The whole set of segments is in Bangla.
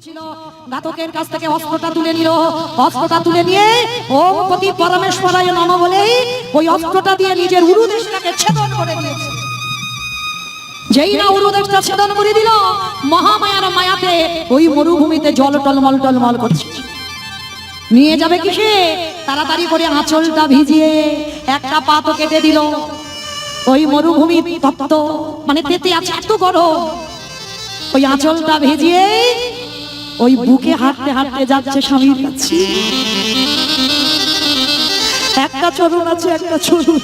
ছিল ঘাতকের কাছ থেকে অস্ত্রটা তুলে নিল। অস্ত্রটা তুলে নিয়ে ওম পতি পরমেশ্বরায় নমঃ বলেই ওই অস্ত্রটা দিয়ে নিজের উরুদেশটাকে ছেদন করে দিয়েছে। যেই না উরুদেশটা ছেদন করে দিল, মহামায়ার মায়াতে ওই মরুভূমিতে জল টলমল টলমল করছে। নিয়ে যাবে কিসে? তাড়াতাড়ি করে আঁচলটা ভিজিয়ে একটা পা তো কেটে দিল। ওই মরুভূমি তপ্ত, মানে তেতে আছে, এত গরম। ওই আঁচলটা ভিজিয়ে ওই বুকে হাঁটতে হাঁটতে যাচ্ছে স্বামীর কাছে। একটা চরণ আছে, একটা চরণ।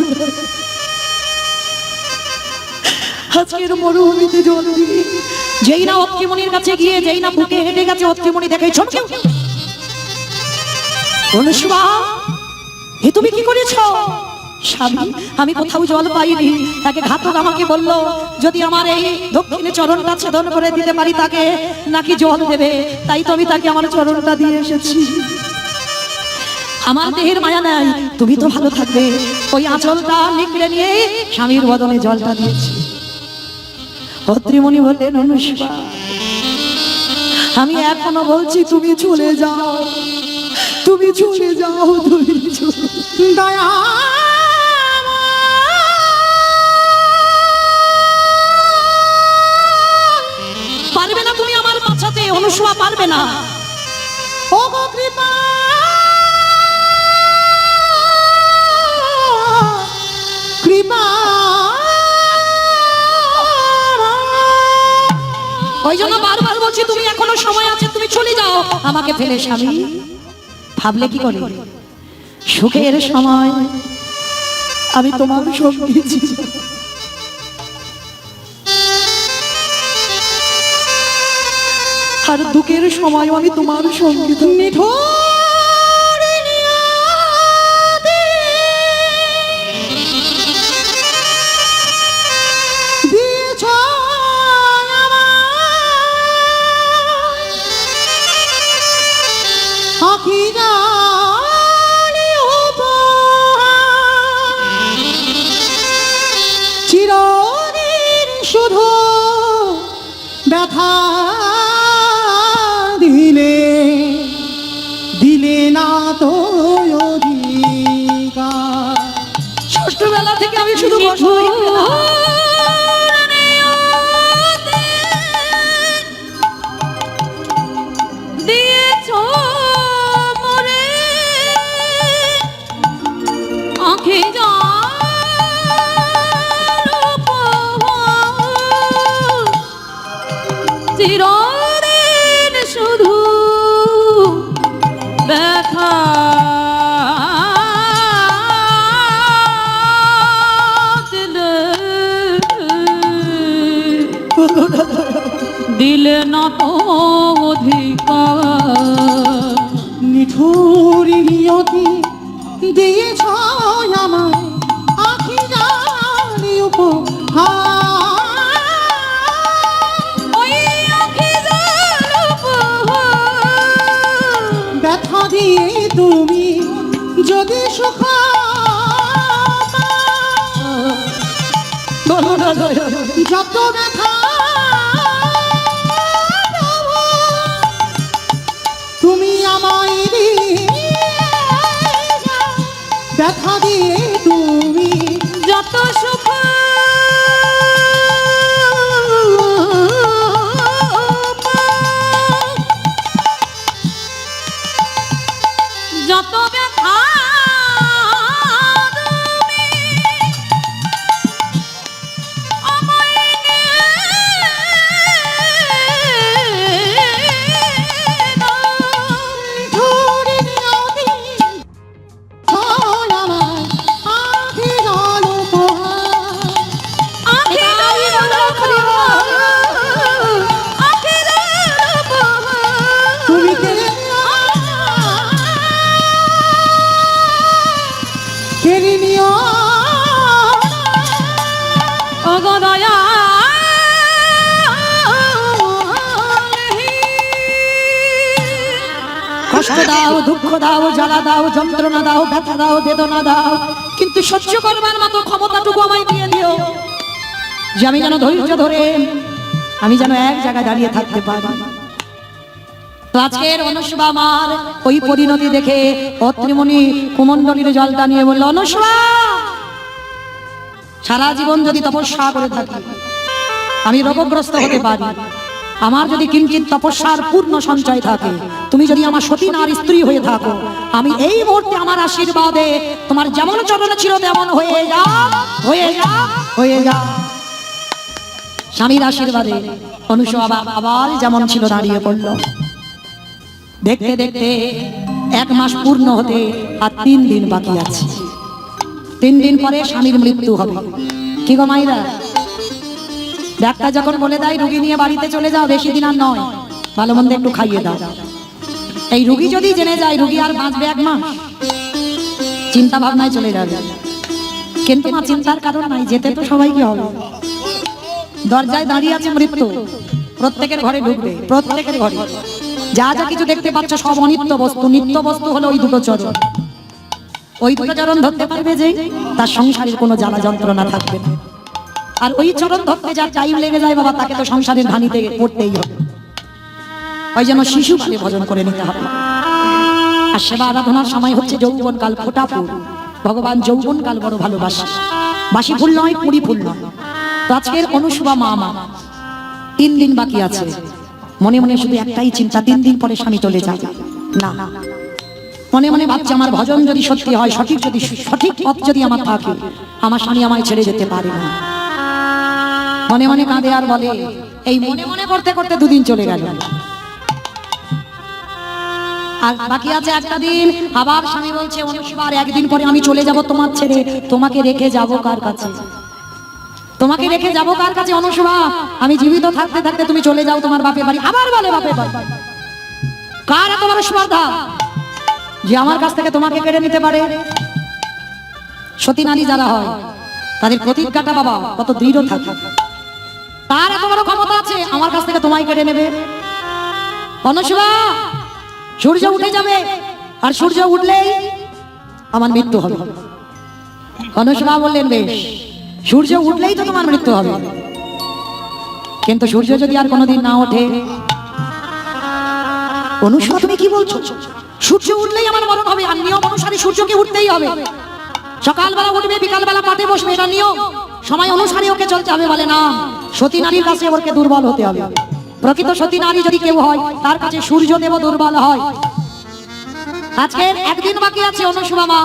আজকের মরুভূমিতে জল দিয়ে যেই না অত্রিমণির কাছে গিয়ে যেই না বুকে হেঁটে গেছে, অত্রিমণি দেখে ছটকে অনুষ্বা, এ তুমি কি করেছো? স্বামী, আমি কোথাও জল পাইনি। তাকে ঘাতক আমাকে বলল যদি আমার এই দক্ষিণে চরণটা ছেদন করে দিতে পারি তাকে নাকি জল দেবে, তাই তো আমি তাকে আমার চরণটা দিয়ে এসেছি। আমার দেহের মায়া নাই, তুমি তো ভালো থাকবে। ওই আঁচলটা নিকড়ে নিয়ে স্বামীর বদনে জলটা দিয়েছি। অত্রিমণি বললেন অনুষ্বা, আমি এখনো বলছি তুমি চলে যাও, তুমি চলে যাও, তুমি দয়া পারবে না তুমি আমার বাঁচাতে। অনুষ্বা পারবে না। ও গো কৃপা, কৃপা, ওই জন্য বারবার বলছি তুমি এখনো সময় আছে, তুমি চলে যাও আমাকে ফেলে। স্বামী ভাবলে কি করে, সুখের সময় আমি তোমার সঙ্গে ছিলাম, আর দুঃখের সময় আমি তোমার সঙ্গে। তুমি চিরদিন শুধু ব্যথা দিলে, দিলে না তো অধিকার। ছোটবেলা থেকে আমি শুধু দিয়েছ মরে আঁখে যা চিরদিন শুধু ব্যথা দিলে, দিলে না তো অধিকার। নিঠুর নিয়তি দিয়েছ আমায় আখি জানি উপহার, ব্যথা দিয়ে তুমি যদি সুখ যত ব্যথা তুমি আমায় ব্যথা দিয়ে তুমি যত সুখ যত ব্যথা কষ্ট দাও, দুঃখ দাও, জ্বালা দাও, যন্ত্রণা দাও, ব্যথা দাও, বেদনা দাও, কিন্তু সহ্য করবার মতো ক্ষমতাটুকু আমায় দিয়ে দিও, যে আমি যেন ধৈর্য ধরে আমি যেন এক জায়গায় দাঁড়িয়ে থাকতে পারি। আজকের অনুসভা আমার ওই পরিণতি দেখে অত্রিমণি কুমণ্ডলীর জলটা নিয়ে বলল, অনুসভা, সারা জীবন যদি তপস্যা করে থাকি আমি রোগগ্রস্ত হতে পারি, আমার যদি কিঞ্চিত তপস্যার পূর্ণ সঞ্চয় থাকে, তুমি যদি আমার সতী নারী স্ত্রী হয়ে থাকো, আমি এই মুহূর্তে আমার আশীর্বাদে তোমার যেমন চরণ ছিল তেমন হয়ে যা, হয়ে যা, হয়ে যা। স্বামীর আশীর্বাদে অনুসভা আবার যেমন ছিল দাঁড়িয়ে পড়ল। দেখতে দেখতে 1 মাস পূর্ণ হতে আর 3 দিন বাকি আছে। 3 দিন পরে স্বামীর মৃত্যু হবে। কি গো মাইরা, ডাক্তার যখন বলে দেয় রুগী নিয়ে বাড়িতে চলে যাও, বেশি দিন আর নয়, ভালো মন্দ একটু খাইয়ে দাও, এই রুগী যদি জেনে যায় রুগী আর বাঁচবে 1 মাস, চিন্তা ভাবনায় চলে যাবে। কিন্তু মা চিন্তার কারণ নাই, যেতে তো সবাইকে হবে। দরজায় দাঁড়িয়ে আছে মৃত্যু, প্রত্যেকের ঘরে ঢুকবে, প্রত্যেকের ঘরে যা যা কিছু দেখতে পাচ্ছ সব অনিত্য বস্তু। নিত্য বস্তু হলো ওই দুটো চরণ, ওই দুটো চরণ ধরতে পারবে যে তার সংসারের কোনো জ্বালা যন্ত্রণা থাকবে না। আর ওই চরণ ধরতে যার টাইম লেগে যায় বাবা, তাকে তো সংসারের ধানিতে পড়তেই হবে। ওই জন্য শিশু কালে ভজন করে নিতে হবে। আর সেবা আরাধনার সময় হচ্ছে যৌবনকাল, ফোটা ফুল। ভগবান যৌবনকাল বড় ভালোবাসে, বাসি ফুল নয়, কুড়ি ফুল নয়। তো আজকের অনুসভা মা আমার 3 দিন বাকি আছে। মনে মনে শুধু একটাই চিন্তা, 3 দিন পরে স্বামী চলে যায় না। মনে মনে ভাবছে আমার ভজন যদি সত্যি হয়, সঠিক পথ যদি আমার থাকে, আমার স্বামী আমায় ছেড়ে যেতে পারে না। মনে মনে কাঁদে আর বলে, এই মনে মনে করতে করতে 2 দিন চলে গেল, আর বাকি আছে 1টা দিন। আবার স্বামী বলছে, অনুসভা, 1 দিন পরে আমি চলে যাব তোমার ছেড়ে, তোমাকে রেখে যাব কার কাছে? তোমাকে রেখে যাব কার কাছে অনুসভা? আমি জীবিত থাকতে থাকতে তুমি চলে যাও তোমার বাপের বাড়ি। আবার বলে বাপের বাড়ি। কার এত বড় স্পর্ধা যে আমার কাছ থেকে তোমাকে কেড়ে নিতে পারে? সতী নারী যারা হয় তাদের প্রতিজ্ঞাটা বাবা কত দৃঢ় থাকে। তার এত বড় ক্ষমতা আছে আমার কাছ থেকে তোমায় কেড়ে নেবে। অনুসভা, সূর্য উঠে যাবে, আর সূর্য উঠলেই আমার মৃত্যু হবে। অনুসভা বললেন, বেশ, সূর্য উঠলেই তো তোমার মৃত্যু হবে, কিন্তু সূর্য যদি আর কোনোদিন না ওঠে? অনুসভা, তুমি কি বলছো? সূর্য উঠলেই আমার মরণ হবে, আর নিয়ম অনুসারে সূর্যকে উঠতেই হবে। সকালবেলা উঠবে, বিকালবেলা পাটে বসবে, এটা নিয়ম। সময় অনুসারে ওকে চলতে হবে। বলে না, সতী নারীর কাছে ওকে দুর্বল হতে হবে। প্রকৃত সতী নারী যদি কেউ হয়, তার কাছে সূর্যদেব দুর্বল হয়। আজকে 1 দিন বাকি আছে। অনুসভা মা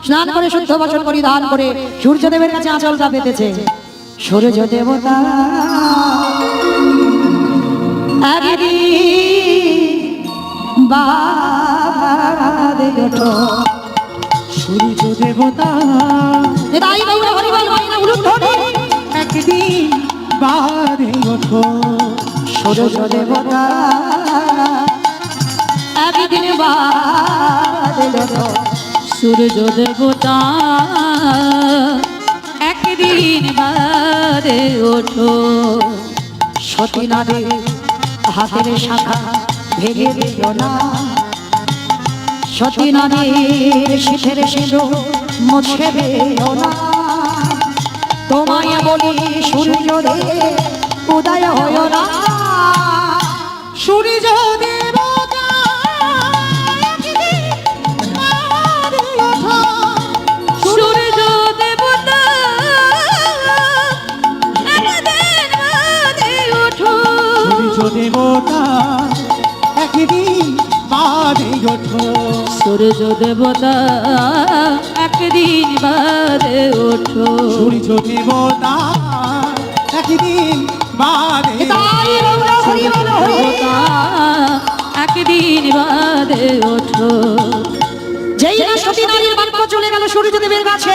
স্নান করে শুদ্ধ বচন পরিধান করে সূর্যদেবের কাছে আঁচলটা পেতেছে। সূর্য দেবতা সূর্য দেবতা একদিন বাদে ওঠো, সূর্য দেবতা একদিন বাদে ওঠো, সূর্য দেবতা একদিন বাদে ওঠো। সতী নারী হাতের শাখা ভেঙে দিও না, সতী নারীর শীতের সিঁদুর মুছে দিও না। তোমায় বলি সূর্য দেব উদয় হয় না, সূর্য দেবতা একদিন বাদে ওঠো, সূর্য দেবতা একদিন বাদে ওঠো। সূর্য দেবতা একদিন বাদে ওঠো, সূর্য দেবতা একদিন বাদে ওঠো। সূর্য দেবতা একদিন বাদে তাই বলো, হরি বলো, হরি। দেবতা একদিন বাদে ওঠো। যেই না সতী নারীর বাক্য চলে গেল সূর্যদেবের কাছে,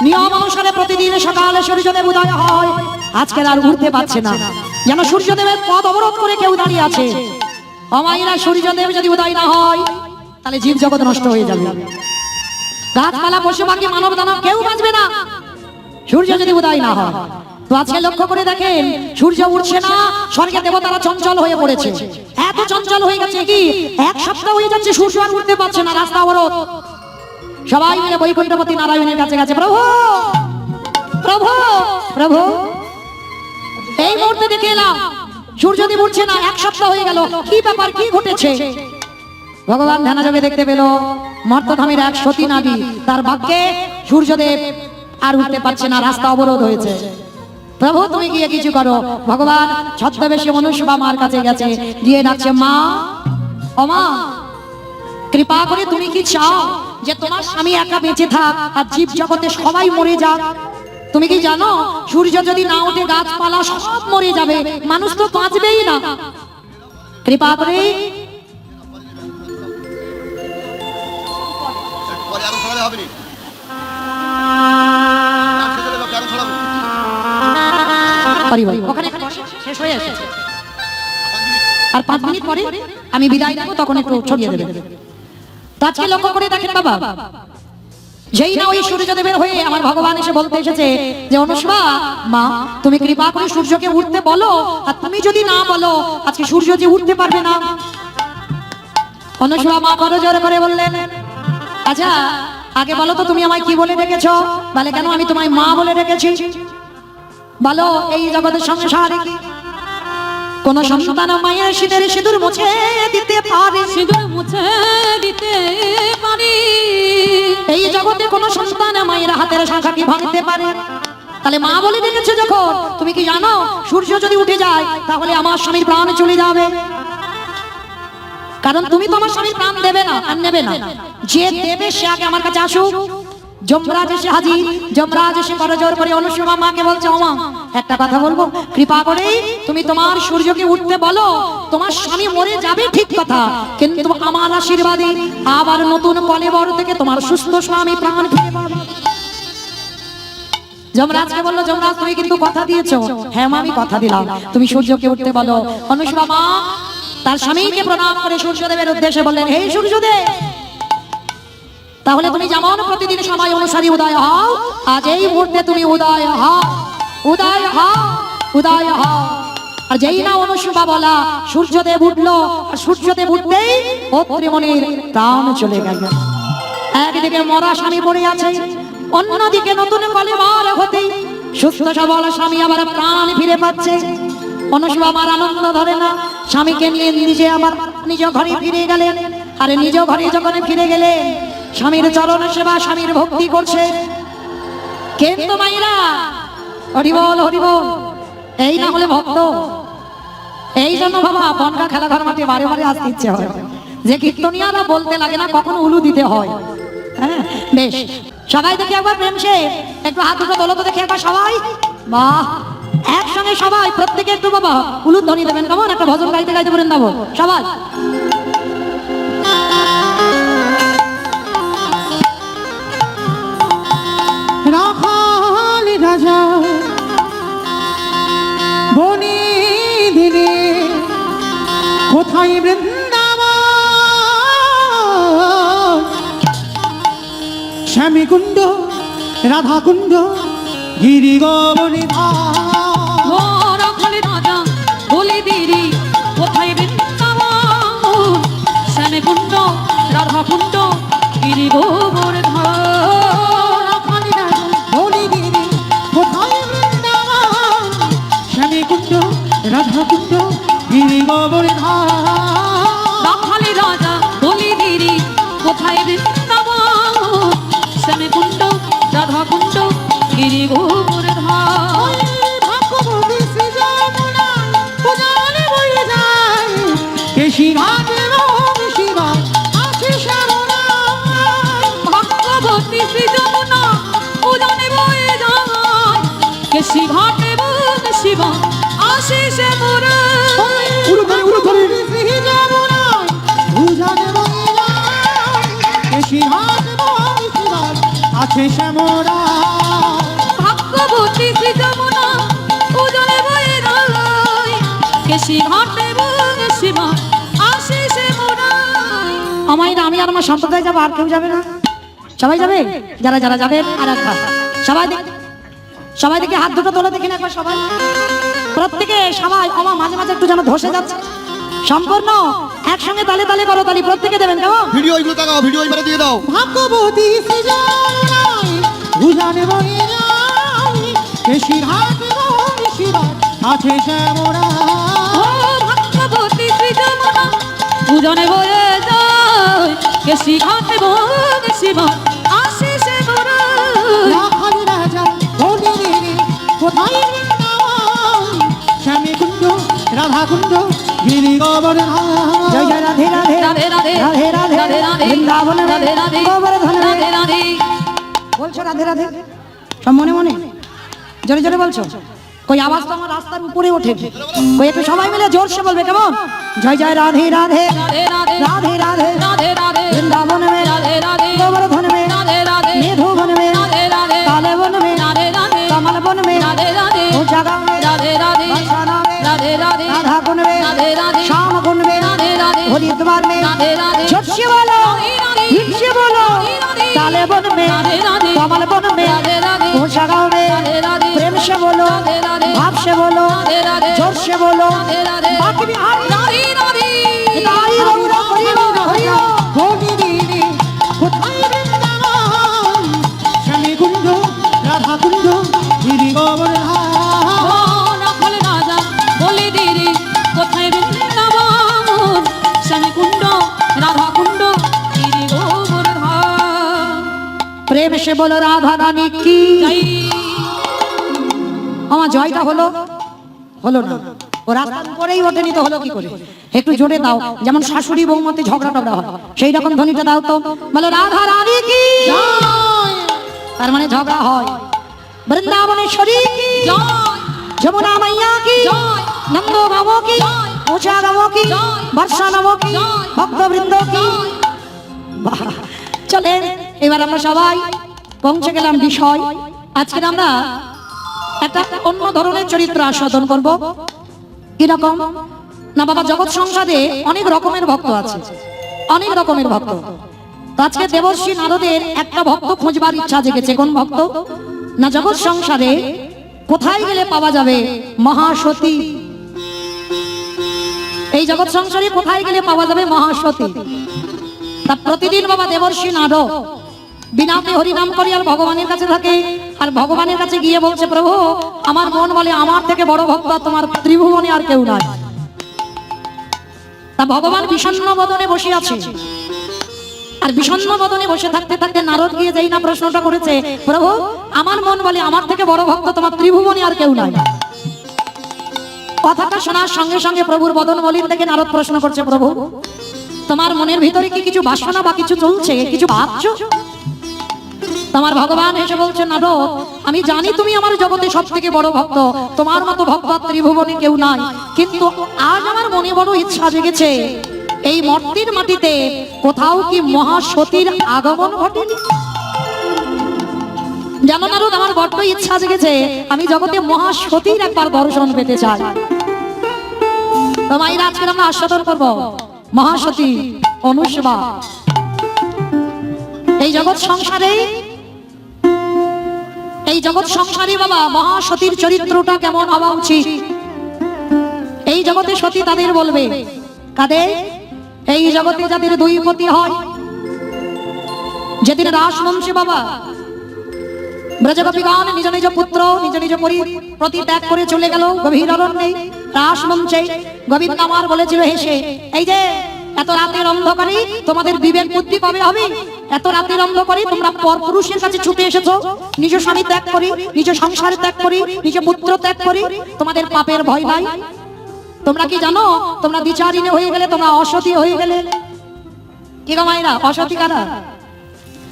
নিয়ম অনুসারে প্রতিদিন সকালে সূর্যদেব উদয় হয়। আজকের আর উঠতে পারছে না, যেন সূর্যদেবের পথ অবরোধ করে কেউ দাঁড়িয়ে আছে। অমাইরা, সূর্যদেব যদি উদয় না হয় তাহলে জীব জগৎ নষ্ট হয়ে যাবে। গাছপালা, পশু পাখি, মানব দানব কেউ বাঁচবে না সূর্য যদি উদয় না হয়। তো আজকে লক্ষ্য করে দেখেন, সূর্য উঠছে না, স্বর্গের দেবতারা চঞ্চল হয়ে পড়েছে। এত চঞ্চল হয়ে গেছে কি 1 সপ্তাহ হয়ে যাচ্ছে সূর্য আর উঠতে পারছে না, রাস্তা অবরোধ। সবাই মিলে বৈকুণ্ঠপতি নারায়ণের কাছে গেছে, প্রভু প্রভু প্রভু। এই মুহূর্তে দেখে এলাম সূর্যদেব উঠছে না, এক সপ্তাহ হয়ে গেল, কি ব্যাপার, কি ঘটেছে? ভগবান ধ্যানযোগে দেখতে পেল মর্তধামের এক সতী নারী, তার ভাগ্যে সূর্যদেব আর উঠতে পারছে না, রাস্তা অবরোধ হয়েছে। প্রভু তুমি গিয়ে কিছু করো। ভগবান ছদ্মবেশে মনুষ্যা মার কাছে গেছে, গিয়ে ডাকছে, মা ও মা, কৃপা করে তুমি কি চাও যে তোমার স্বামী একা বেঁচে থাক আর জীব জগতে সবাই মরে যাক? তুমি কি জানো সূর্য যদি না ওঠে গাছপালা সব মরে যাবে, মানুষ তো বাঁচবেই না। কৃপা করে পরে আরো ছড়ালে হবে নি, আরো ছড়াবো। ওখানে একটা বসে, শেষ হয়ে এসেছে, আর 5 মিনিট পরে আমি বিদায় নেবো, তখন একটু ছড়িয়ে দেবে। তো আজকে লক্ষ্য করে দেখেন বাবা, যেই না ওই সূর্যদেবের হয়ে আমার ভগবান এসে বলতে এসেছে যে অনুষ্মা মা, তুমি কৃপা করে সূর্যকে উঠতে বলো, আর তুমি যদি না বলো আজকে সূর্য যে উঠতে পারবে না। অনুষ্মা মা বড় জোর করে বললেন, আচ্ছা আগে বলো তো তুমি আমায় কি বলে ডেকেছো? বলে কেন, আমি তোমায় মা বলে ডেকেছি। বলো এই জগতের সংসারে কি কোন সন্তান মায়ের শীতের সিঁদুর মুছে দিতে পারে? সিঁদুর মুছে দিতে পারি, এই জগতে কোন সন্তান মায়ের হাতের শাখা কি ভাঙতে পারে? তাহলে মা বলে ডেকেছে যখন, তুমি কি জানো সূর্য যদি উঠে যায় তাহলে আমার স্বামীর প্রাণ চলে যাবে? কারণ তুমি তো আমার স্বামীর প্রাণ দেবে না, আর নেবে না, যে দেবে সে আগে আমার কাছে আসুক। যমরাজ এসে হাজির, যমরাজ এসে করজোর করে অনুসুমা মাকে বলছে, ওমা একটা কথা বলবো, কৃপা করে তুমি তোমার সূর্যকে উঠতে বলো, তোমার স্বামী মরে যাবে ঠিক কথা, কিন্তু আমার আশীর্বাদে আবার নতুন কলেবর থেকে তোমার সুস্থ স্বামী প্রাণ ফিরে পাবে। যমরাজকে বললো, যমরাজ তুমি কিন্তু কথা দিয়েছো। হ্যাঁ মা আমি কথা দিলাম, তুমি সূর্যকে উঠতে বলো। অনুসুমা মা তার স্বামীকে প্রণাম করে সূর্যদেবের উদ্দেশ্যে বললেন, হে সূর্যদেব, তাহলে তুমি যেমন প্রতিদিন সময় অনুসারী উদয় হও, আজ এই মুহূর্তে তুমি উদয় হও, উদয় হও, উদয় হও। আর যেই না অনুসুমা বলা, সূর্যদেব উঠলো, আর সূর্যদেব উঠতেই অত্রিমণির প্রাণ চলে গেল। একদিকে মরা স্বামী পড়ে আছে, অন্যদিকে নতুন কলেবর হতে সুস্থ সবল স্বামী আবার প্রাণ ফিরে পাচ্ছে। অনুসুমা আমার আনন্দ ধরে না, স্বামীকে নিয়ে নিজে আবার নিজ ঘরে ফিরে গেলেন। আর নিজ ঘরে যখন ফিরে গেলেন, স্বামীর চরণ সেবা, স্বামীর ভক্তি করছে। কিন্তু মাইরা হরিবল হরিবল, এই না হলে ভক্ত। এই জন্য বাবা বনগা খেলাঘর মাঠে বারে বারে আসতে ইচ্ছে হয়, যে কীর্তনিয়ারা বলতে লাগে না কখনো উলু দিতে হয়। হ্যাঁ বেশ, সবাই দেখি একবার প্রেম সে একটু হাত দুটো দোলো তো দেখি একবার সবাই, বাহ একসঙ্গে সবাই প্রত্যেকে একটু বাবা উলু ধ্বনি দেবেন, কেমন একটা ভজন গাইতে গাইতে বলেন দেবো সবাই। রাখাল রাজা বনে দিলে কোথায় বৃন্দাবন, শ্যামীকুণ্ড রাধাকুণ্ড গিরি গবনে রাখাল রাজা বলে দিরি কোথায় বৃন্দাবন, শ্যামে কুণ্ড রাধা কুণ্ড গিরি গোবর্ধন। বনে দিলে কোথায় বৃন্দাবন, শ্যামীকুণ্ড রাধাকুণ্ড গিরি গবনে রাখাল রাজা বলে দিরি কোথায় বৃন্দাবন, শ্যামে কুণ্ড রাধা কুণ্ড গিরি গোবর্ধন। কেশি ঘাট শিবা আছে শ্যামরা, ভগবতী শ্রী যমুনা উজানে বয়ে যায়, কেশি ঘাটে শিব আশিসে মোরা। উড়ু ধরে শ্রী যমুনায় উজানে বয়ে যায়, কেশি ঘাট শিবা আছে শ্যামরা, ভগবতী শ্রী যমুনা উজানে বয়ে যায়, কেশি ঘাটে শিব আশিসে মোরা। আমায় না, আমি আর আমার সম্প্রদায় যাবো, আর কেউ যাবে না? সবাই যাবে? যারা যারা যাবেন আর একবার সবাই দেখে হাত দুটো তোলা দেখি না একবার সবাই, প্রত্যেকে সবাই। আমার মাঝে মাঝে একটু যেন ধসে যাচ্ছে, সম্পূর্ণ একসঙ্গে তালে তালে করো, তালি প্রত্যেকে দেবেন কেমন? ভিডিও এগুলো তাকাও, ভিডিও এবারে দিয়ে দাও। ভাগ্যবতী শ্রী যমুনায় উজানে বয়ে যায়, কেশি ঘাট শিবা আছে শ্যামরা। উজানে বয়ে যায় কেশি ঘাটে কেশি ঘাট আসে সে মোরা রাখালি রাজা বলি রে কোথায় বৃন্দাবন শ্যামী কুঞ্জ রাধা কুঞ্জ গিরি গোবর্ধন জয় জয় রাধে রাধে রাধে রাধে রাধে রাধে রাধে রাধে বৃন্দাবন রাধে রাধে গোবর্ধন রাধে রাধে বলছো রাধে রাধে সব মনে মনে জোরে জোরে বলছো কই আওয়াজ তো আমার রাস্তার উপরে ওঠে কই একটু সবাই মিলে জোরসে বলবে কেমন জয় জয় রাধে রাধে রাধে রাধে রাধে রাধে রাধে রাধে বৃন্দাবন মে রাধে রাধে গোবর্ধন মে রাধে রাধে মেধুবন মে রাধে রাধে काले वन में राधे राधे कमल वन में राधे राधे ऊंचा गाँव में राधे राधे बरसाना में राधे राधे राधा कुंड में राधे राधे श्याम कुंड में राधे राधे हरिद्वार में राधे राधे झटसे बोलो राधे राधे हिटसे बोलो राधे राधे काले वन में राधे राधे कमल वन में राधे राधे ऊंचा गाँव में राधे राधे प्रेम से बोलो राधे राधे भाव से बोलो राधे राधे जोर से बोलो राधे राधे बाकी बिहारी राधे राधे गाई रौरा हरियो हरियो বলি রে কোথায় বৃন্দাবন শ্যামী কুঞ্জ রাধা কুঞ্জ গিরি গোবর্ধন রাখাল রাজা বলে দিরে কোথায় বৃন্দাবন স্বামী কুণ্ড রাধা কুণ্ড গিরি গোবর্ধন प्रेम से बोलो राधा रानी की জয় আমার জয়টা হলো হলো না ও রাস্তার উপরেই ওঠেনি তো হলো কি করে একটু জোরে দাও যেমন শাশুড়ি বৌমতে ঝগড়া টগড়া হয় সেই রকম ধ্বনিটা দাও তো বলো রাধা রানী কি তার মানে ঝগড়া হয় বৃন্দাবনেশ্বরী কি জয় যমুনা মাইয়া কি জয় নন্দ গাঁও কি জয় ऊंचा गाँव की জয় बरसा नवो की জয় भक्त वृंद की জয় বাহ, চলেন এবার আমরা সবাই পৌঁছে গেলাম বিষয় আজকে আমরা একটা অন্য ধরনের চরিত্র আস্বাদন করব কিরকম না বাবা জগৎ সংসারে অনেক রকমের ভক্ত আছে অনেক রকমের ভক্ত তো আজকে দেবর্ষী নারদের একটা ভক্ত খোঁজবার ইচ্ছা জেগেছে কোন ভক্ত না জগৎ সংসারে কোথায় গেলে পাওয়া যাবে মহাসতী এই জগৎ সংসারে কোথায় গেলে পাওয়া যাবে মহাসতী তা প্রতিদিন বাবা দেবর্ষী নারদ বিনাতে হরিনাম করি আর ভগবানের কাছে থাকে আর ভগবানের কাছে গিয়ে বলছে প্রভু আমার মন বলে আমার থেকে বড় ভক্ত আর তোমার ত্রিভুবনে আর কেউ নাই তা ভগবান বিষণ্ণ বদনে বসে আছে আর বিষণ্ণ বদনে বসে থাকতে থাকতে নারদ গিয়ে যেই না প্রশ্নটা করেছে প্রভু আমার মন বলে আমার থেকে বড় ভক্ত তোমার ত্রিভুবনে আর কেউ নাই কথাটা শোনার সঙ্গে সঙ্গে প্রভুর বদন মলিন থেকে নারদ প্রশ্ন করছে প্রভু তোমার মনের ভিতরে কি কিছু বাসনা বা কিছু চলছে কিছু ভাবছো তোমার ভগবান এসে বলছে নারদ আমি জানি তুমি আমার জগতে সব থেকে বড় ভক্ত তোমার মতো ভক্ত ত্রিভুবনে কেউ নাই কিন্তু আজ আমার মনে বড় ইচ্ছা জেগেছে এই মর্তির মাটিতে কোথাও কি মহাসতীর আগমন ঘটেনি জানো নারদ আমার বড্ড ইচ্ছা জেগেছে আমি জগতে মহাসতীর একবার দর্শন পেতে চাই তোমায় আজকে আমরা আস্বাদন করব মহাসতী অনুসবা এই জগৎ সংসারে বাবা মহাসতীর চরিত্রটা কেমন হওয়া উচিত এই জগতে সতী তাদের বলবে কাদের এই জগতে যাদের দুই পতি হয় যেদিন রাস মঞ্চে বাবা ব্রজগোপীগণ নিজ নিজ পুত্র নিজ নিজ প্রতি ত্যাগ করে চলে গেল গভীর অরণ্যে রাস মঞ্চে গোবিন্দ আমার বলেছিল হেসে এই যে এত রাতের অন্ধকারে তোমাদের বিবেক বুদ্ধি কবে হবে এত রাতের অন্ধকারে তোমরা পরপুরুষের কাছে ছুটে এসেছো নিজ স্বামী ত্যাগ করি নিজ সংসার ত্যাগ করি নিজ পুত্র ত্যাগ করি তোমাদের পাপের ভয় নাই তোমরা কি জানো তোমরা বিচারিণী হয়ে গেলে তোমরা অসতী হয়ে গেলে কি গো মায়েরা অসতী কারা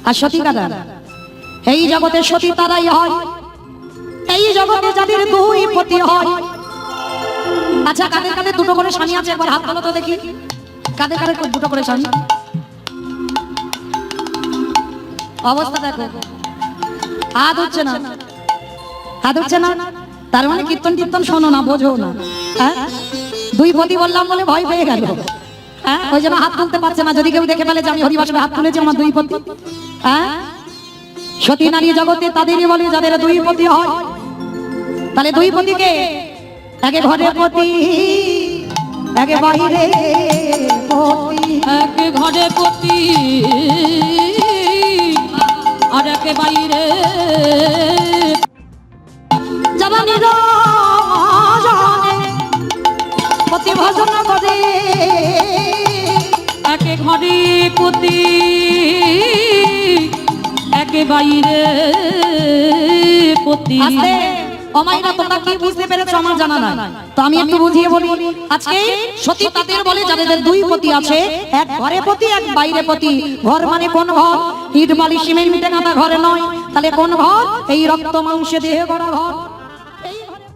আর সতী কারা এই জগতে সতী তারাই হয় এই জগতে যাদের দুই পতি হয় আচ্ছা কাদের কাদের দুটো করে স্বামী আছে একবার হাত তোলো তো দেখি কাদের কাদের দুটো করে স্বামী অবস্থা দেখো হাত হচ্ছে না হাত হচ্ছে না তার মানে কীর্তন কীর্তন শোনো না বোঝো না হ্যাঁ দুই পতি বললাম বলে ভয় পেয়ে গেল হ্যাঁ ওই জন্য হাত তুলতে পারছে না যদি কেউ দেখে ফেলে যে আমি হরিবাসনে হাত তুলেছি আমার দুই পতি হ্যাঁ সতী নারী জগতে তাদেরই বলে যাদের দুই পতি হয় তাহলে দুই পতিকে একে ঘরে পতি একে বাইরে পতি এক ঘরে পতি আর এক বাইরে যারা নিরজনে পতি ভজন করে একে ঘরে পতি একে বাইরে পতি। আস্তে অমাইরা, তোমরা কি বুঝতে পেরেছো আমার জানা নাই, তো আমি একটু বুঝিয়ে বলি। আজকে সতী তাদের বলে যাদের দুই পতি আছে, এক ঘরে পতি এক বাইরে পতি। ঘর মানে কোন ঘর? ইট বালি সিমেন্টে গাঁথা ঘরে নয়, তাহলে কোন ঘর? এই রক্ত মাংসে দেহে গড়া ঘর।